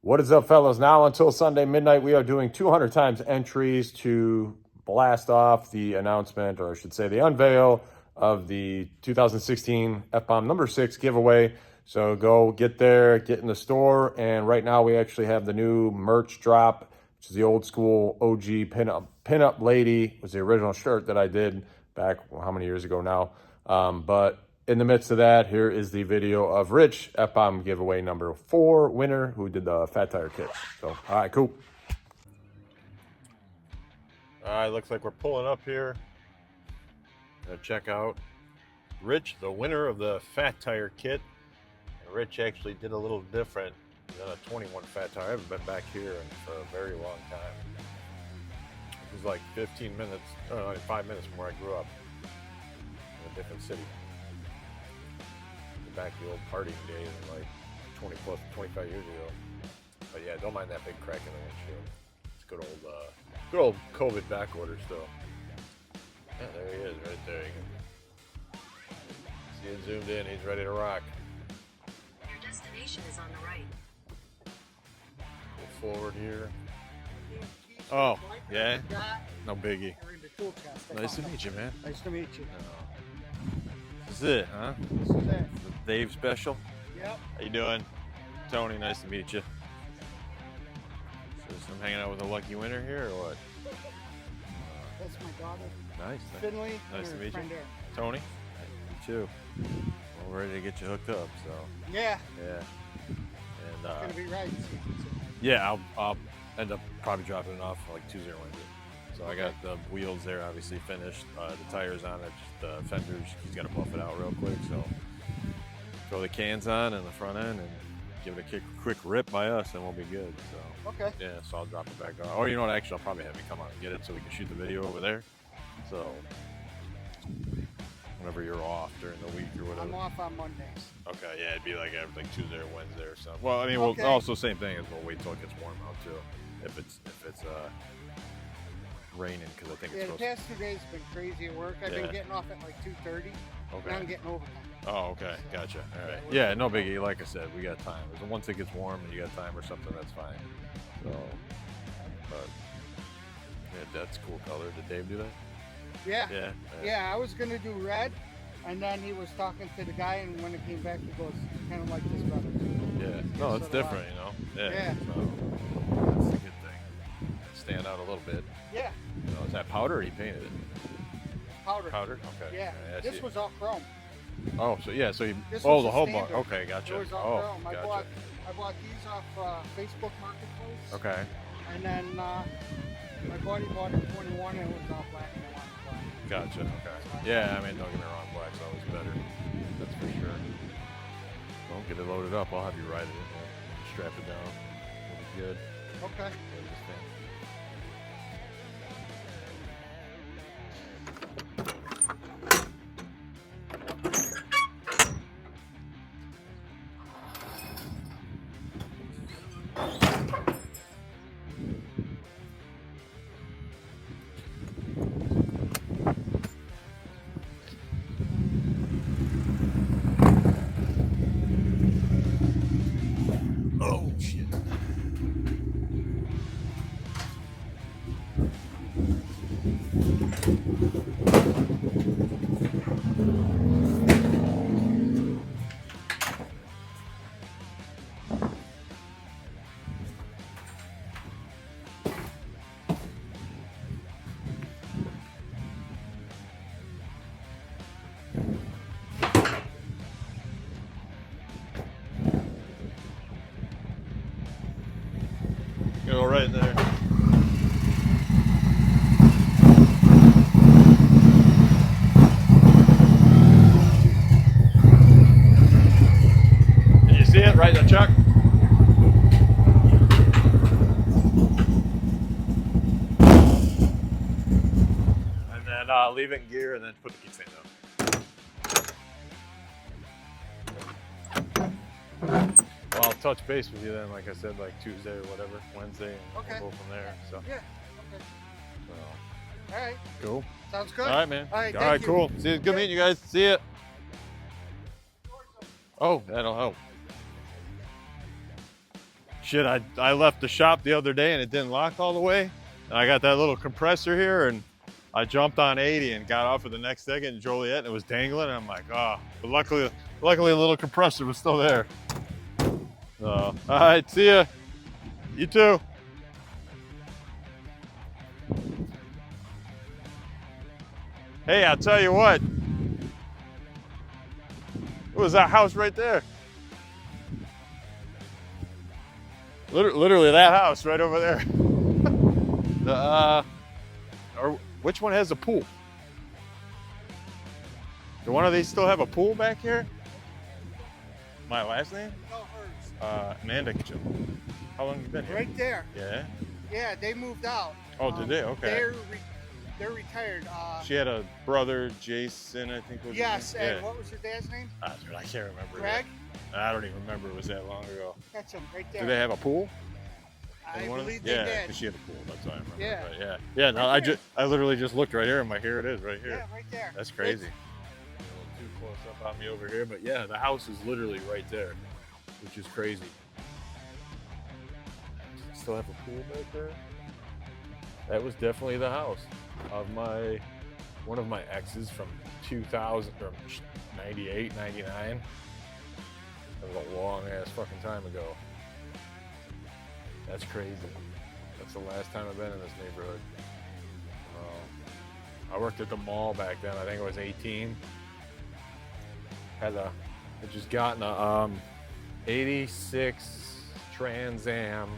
What is up, fellas? Now until Sunday midnight, we are doing 200 times entries to blast off the announcement, or I should say the unveil of the 2016 fbomb number 6 giveaway. So go get there, get in the store, and right now we actually have the new merch drop, which is the old school OG pinup lady. It was the original shirt that I did back how many years ago now. But in the midst of that, here is the video of Rich fbomb giveaway number 4 winner who did the fat tire kit. So, all right, cool. All right, looks like we're pulling up here. Gonna check out Rich, the winner of the fat tire kit. And Rich actually did a little different than a 21 fat tire. I haven't been back here for a very long time. It was like 15 minutes, no, 5 minutes from where I grew up in a different city. Back to the old partying days, like 25 years ago. But yeah, don't mind that big crack in the windshield. It's good old COVID back order still. Yeah, there he is, right there. You can see it zoomed in. He's ready to rock. Your destination is on the right. Go forward here. Oh, yeah. No biggie. Nice to meet you, man. Nice to meet you. This is it, huh? This is it. Dave special. Yep. How you doing? Tony, nice to meet you. So I'm hanging out with a lucky winner here, or what? That's my daughter. Nice. Finley. Nice to meet you. Aaron. Tony? You too. Well, we're ready to get you hooked up, so. Yeah. Yeah. And, It's gonna be right. yeah, I'll end up probably dropping it off like Tuesday or Wednesday. So I got the wheels there, obviously finished. The tires on it, just the fenders. He's got to buff it out real quick. So throw the cans on in the front end and give it a quick rip by us, and we'll be good. So Okay. yeah, so I'll drop it back off. Or you know what? Actually, I'll probably have you come out and get it so we can shoot the video over there. So whenever you're off during the week or whatever. I'm off on Mondays. Okay, yeah, it'd be like Tuesday or Wednesday or something. Well, I mean, Okay. we'll also same thing as we'll wait till it gets warm out too. If it's raining, because I think it's Yeah, the supposed to. past 2 days have been crazy at work. I've Yeah. been getting off at like 2:30. Okay. Now I'm getting overtime. Oh, okay, gotcha. All right. Yeah, no biggie. Like I said, we got time. Once it gets warm and you got time or something, that's fine. So, but yeah, that's a cool color. Did Dave do that? Yeah. Yeah. Yeah, I was gonna do red, and then he was talking to the guy, and when it came back, he goes, "Kind of like this better." Yeah. No, it's different, you know. Yeah. Yeah. So that's a good thing. Stand out a little bit. Yeah. You know, is that powder or he painted it? Powder. Powder. Okay. Yeah. All right, I This see. was all chrome. Oh, so yeah, so you. This Oh, was the a whole bar. standard. Okay, gotcha. It was all Oh, chrome. gotcha. I bought these off Facebook Marketplace. Okay. And then my buddy bought a 21 and it was all black and I wanted black. Gotcha. Okay. Yeah, I mean, don't get me wrong, black's always better. That's for sure. Well, get it loaded up. I'll have you ride it in there. Strap it down. It'll be good. Okay. Oh, shit. Go right in there. Did you see it right in the chuck? And then leave it in gear and then put the kickstand down. Well, I'll touch base with you then, like I said, like Tuesday or whatever, Wednesday, and Okay. we'll go from there. So, Yeah. Okay. All right. cool. Sounds good. All right, man. All right, All thank right, you. cool. See you. Good meeting you guys. See ya. Oh, that'll help. shit, I left the shop the other day and it didn't lock all the way. And I got that little compressor here and I jumped on 80 and got off at the next exit in Joliet and it was dangling. And I'm like, oh, but luckily the little compressor was still there. So, all right, see ya. You too. Hey, I'll tell you what. What was that house right there? Literally that house right over there. Or which one has a pool? Do one of these still have a pool back here? My last name? No, hers. Amanda Kitchell. How long have you been here? Right there. Yeah. Yeah, they moved out. Oh, did they? Okay. They're retired. She had a brother, Jason, I think was his Yes, name. and Yeah. what was your dad's name? Dude, I can't remember. Greg? I don't even remember. It was that long ago. That's him right there. Do they have a pool? I In one of believe them? they Yeah, did. because she had a pool. That's what I remember. Yeah. But yeah. No, Right I literally just looked right here. I'm like, here it is, right here. Yeah, right there. That's crazy. A little too close up on me over here, but yeah, the house is literally right there, which is crazy. Still have a pool back there. That was definitely the house of one of my exes from 2000 or 98, 99. That was a long ass fucking time ago. That's crazy. That's the last time I've been in this neighborhood. I worked at the mall back then. I think I was 18. Had just gotten a 86 Trans Am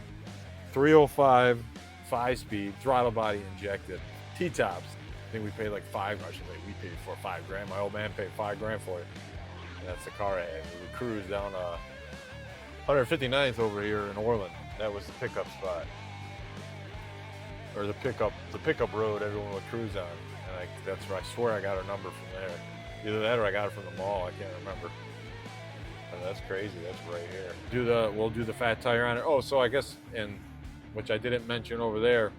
305 5-speed throttle body injected T-tops. I think we paid like we paid for $5,000. My old man paid $5,000 for it. And that's the car I had. We would cruise down 159th over here in Orland. That was the pickup spot. Or the pickup road everyone would cruise on. And that's where I swear I got her number from there. Either that or I got it from the mall. I can't remember. But that's crazy. That's right here. We'll do the fat tire on it. Oh, so I guess which I didn't mention over there,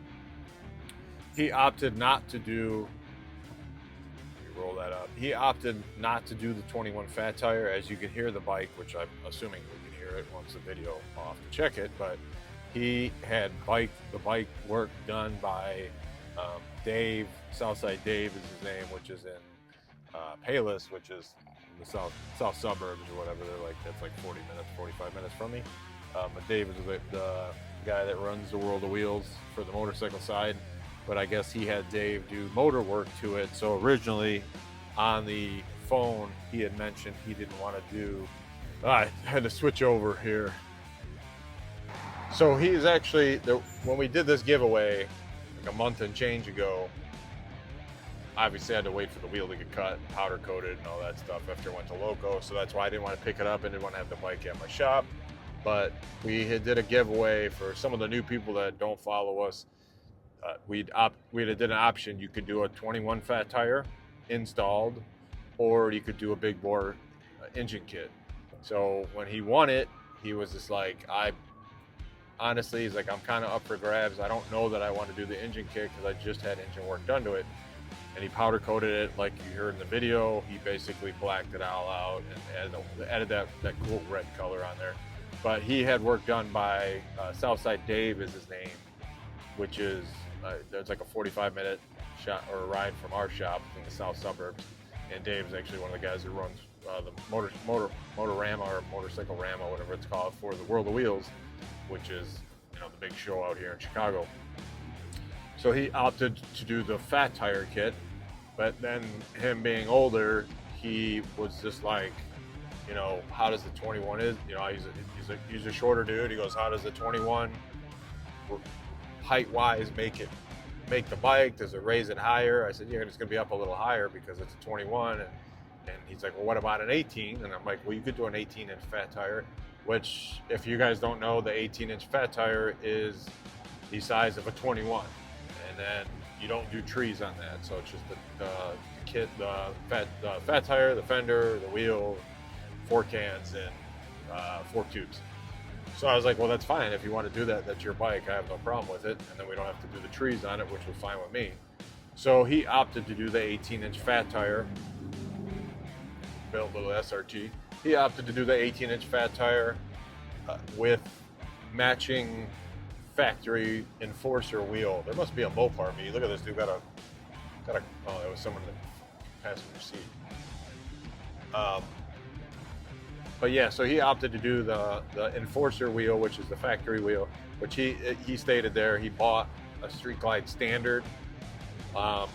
he opted not to do. Let me roll that up. He opted not to do the 21 fat tire. As you can hear the bike, which I'm assuming we can hear it once the video off to check it, but he had the bike work done by Dave. Southside Dave is his name, which is in Palos, which is in the south suburbs or whatever. That's like 45 minutes from me. But Dave is the guy that runs the World of Wheels for the motorcycle side. But I guess he had Dave do motor work to it. So originally on the phone, he had mentioned he didn't want to do. I had to switch over here. So he's actually, when we did this giveaway like a month and change ago, obviously I had to wait for the wheel to get cut, powder coated and all that stuff after it went to Loco. So that's why I didn't want to pick it up and didn't want to have the bike at my shop. But we did a giveaway for some of the new people that don't follow us. We did an option. You could do a 21 fat tire installed, or you could do a big bore engine kit. So when he won it, he was just like, he's like, I'm kind of up for grabs. I don't know that I want to do the engine kit because I just had engine work done to it. And he powder coated it like you heard in the video. He basically blacked it all out and added that cool red color on there. But he had work done by Southside Dave is his name, which is there's like a 45-minute shot or a ride from our shop in the south suburbs. And Dave is actually one of the guys who runs the Motorama or Motorcycle Rama, whatever it's called, for the World of Wheels, which is the big show out here in Chicago. So he opted to do the fat tire kit, but then him being older, he was just like, how does the 21 is? He's a shorter dude. He goes, how does the 21 height-wise make the bike? Does it raise it higher? I said, yeah, it's gonna be up a little higher because it's a 21. And he's like, well, what about an 18? And I'm like, well, you could do an 18-inch fat tire, which, if you guys don't know, the 18-inch fat tire is the size of a 21. And then you don't do trees on that. So it's just the kit, the fat tire, the fender, the wheel, 4 cans, and 4 tubes. So I was like, well, that's fine. If you want to do that, that's your bike. I have no problem with it. And then we don't have to do the trees on it, which was fine with me. So he opted to do the 18-inch fat tire, built a little SRT. He opted to do the 18-inch fat tire with matching factory enforcer wheel. There must be a Mopar me. Look at this dude got a oh, it was someone in the passenger seat. But yeah, so he opted to do the enforcer wheel, which is the factory wheel, which he stated there he bought a Street Glide Standard. I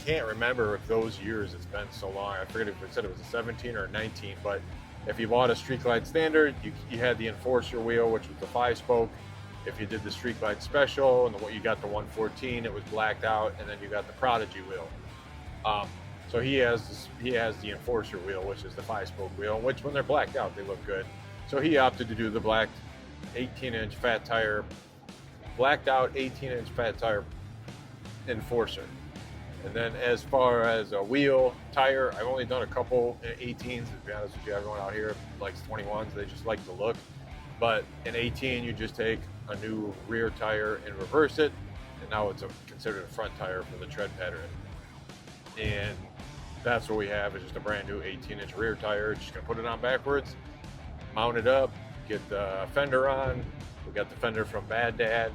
can't remember if those years, it's been so long. I forget if it said it was a 17 or a 19, but if you bought a Street Glide Standard, you had the enforcer wheel, which was the 5-spoke. If you did the Street Glide Special and you got the 114, it was blacked out, and then you got the Prodigy wheel. So he has the enforcer wheel, which is the 5-spoke wheel, which when they're blacked out, they look good. So he opted to do the blacked 18-inch fat tire, blacked out 18-inch fat tire enforcer. And then as far as a wheel, tire, I've only done a couple 18s. To be honest with you, everyone out here likes 21s. They just like the look. But in 18, you just take a new rear tire and reverse it. And now it's considered a front tire for the tread pattern. And that's what we have, is just a brand new 18-inch rear tire. Just gonna put it on backwards, mount it up, get the fender on. We got the fender from Bad Dad,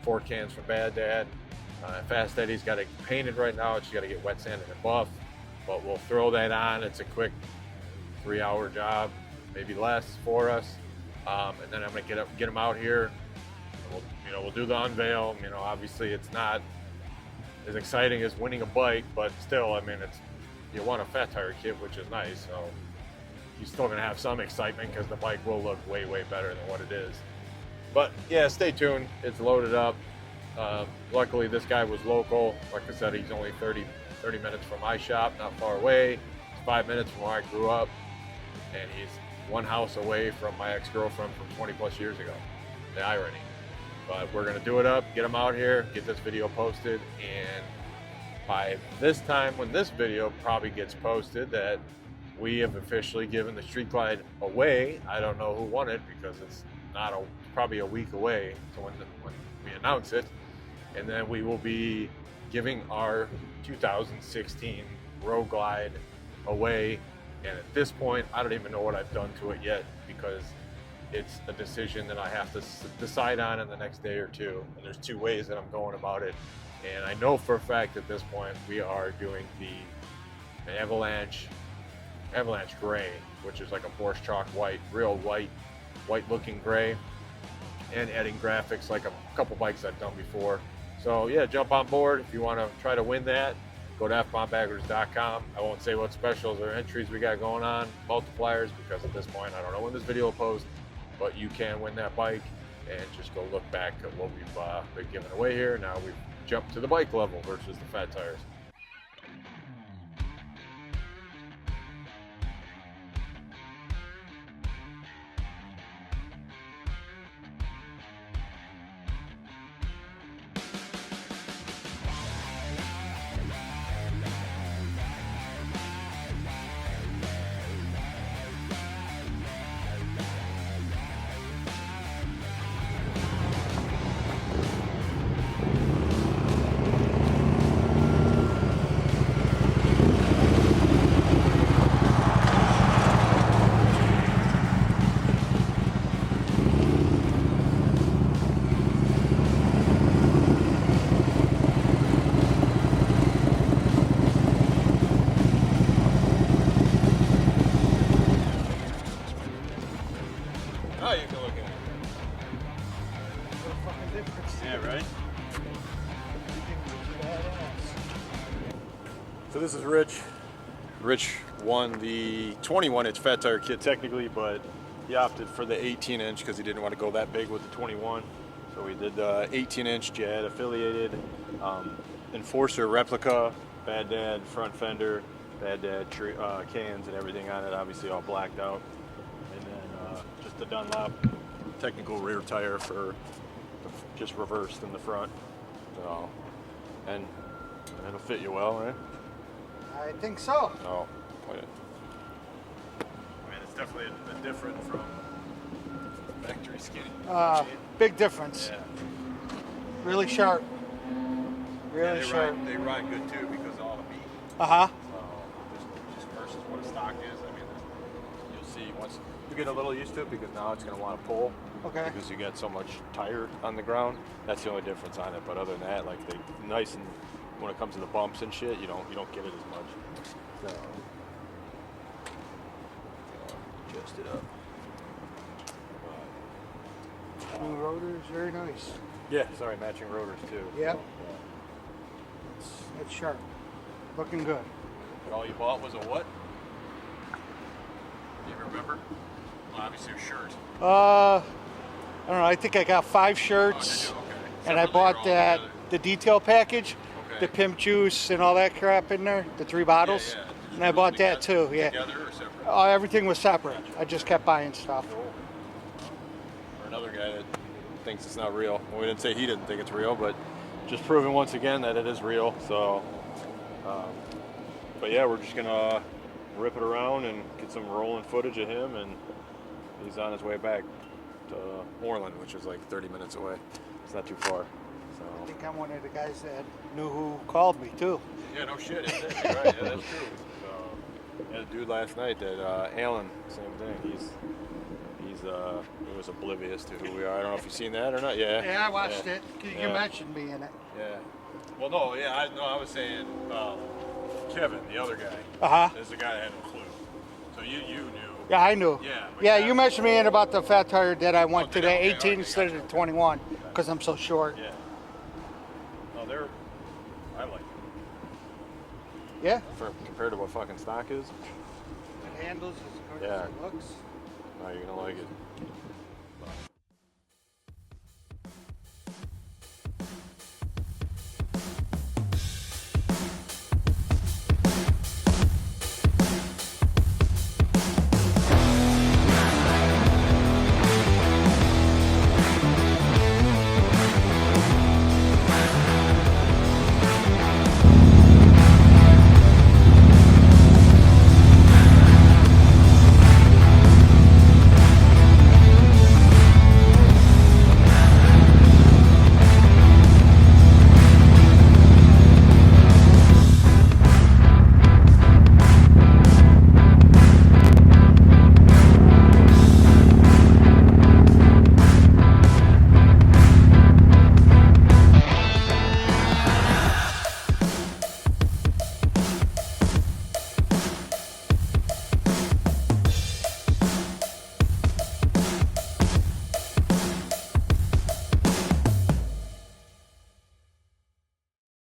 4 cans from Bad Dad. Fast Eddie's got it painted right now. It's got to get wet sanded and buff, but we'll throw that on. It's a quick 3-hour job, maybe less for us. And then I'm gonna get them out here. We'll do the unveil. Obviously it's not as exciting as winning a bike, but still, you want a fat tire kit, which is nice. So you're still gonna have some excitement because the bike will look way, way better than what it is. But yeah, stay tuned. It's loaded up. Luckily, this guy was local. Like I said, he's only 30 minutes from my shop, not far away. It's 5 minutes from where I grew up, and he's one house away from my ex-girlfriend from 20 plus years ago. The irony. But we're gonna do it up, get him out here, get this video posted, and by this time when this video probably gets posted, that we have officially given the Street Glide away. I don't know who won it because it's probably a week away to when we announce it. And then we will be giving our 2016 Road Glide away. And at this point, I don't even know what I've done to it yet, because it's a decision that I have to decide on in the next day or two. And there's 2 ways that I'm going about it. And I know for a fact at this point, we are doing the Avalanche Gray, which is like a Borscht Chalk white, real white looking gray, and adding graphics like a couple bikes I've done before. So yeah, jump on board if you want to try to win that. Go to fbombbaggers.com. I won't say what specials or entries we got going on, multipliers, because at this point I don't know when this video will post, but you can win that bike. And just go look back at what we've been giving away here. Now we've jumped to the bike level versus the fat tires. Oh, you can look at it. What a fucking difference. Yeah, right? So this is Rich. Rich won the 21-inch fat tire kit technically, but he opted for the 18-inch because he didn't want to go that big with the 21. So we did the 18-inch Jad affiliated Enforcer replica, Bad Dad front fender, Bad Dad cans and everything on it, obviously all blacked out. And then just the Dunlop technical rear tire for just reversed in the front. So, and it'll fit you well, right? I think so. Oh, wait. I mean, it's definitely a different from factory skinny. Big difference. Yeah. Really sharp. Really they sharp. They ride good too because of all the meat. Uh-huh. So just versus what a stock is. I mean, you'll see once to get a little used to it because now it's going to want to pull. Okay. Because you get so much tire on the ground. That's the only difference on it. But other than that, like they nice and when it comes to the bumps and shit, you don't get it as much. So adjust it up. New rotors, very nice. Yeah, sorry, matching rotors too. Yep. So, It's sharp. Looking good. And all you bought was a what? Do you remember? Well, obviously a shirt. I don't know. I think I got 5 Oh, shirts, did you? Okay. and I Separately or bought all that together? the detail package, Okay. the pimp juice and all that crap in there, the 3 bottles, Yeah, yeah. Did you and I do bought them that too. Yeah. Together or separate? Everything was separate. I just kept buying stuff. Or another guy that thinks it's not real. Well, we didn't say he didn't think it's real, but just proving once again that it is real. So, but yeah, we're just gonna rip it around and get some rolling footage of him, and he's on his way back to Orland, which is like 30 minutes away. It's not too far. I So. think I'm one of the guys that knew who called me too. Yeah, no shit. Is it? You're right. Yeah, that's true. So, yeah, the dude last night, that Alan, same thing. He was oblivious to who we are. I don't know if you've seen that or not. Yeah. Yeah, I watched it. You Yeah. mentioned me in it. Yeah. Well, no. Yeah. I was saying Kevin, the other guy. Uh-huh. Is the guy that had no clue. So you knew. Yeah, I knew. Yeah, but Yeah, yeah. you mentioned me in about the fat tire that I went Oh, to did the I? Okay, 18 okay, instead of the 21 because I'm so short. Yeah. No, I like it Yeah. compared to what fucking stock is. It handles as good Yeah. as it looks. No, you're gonna like it.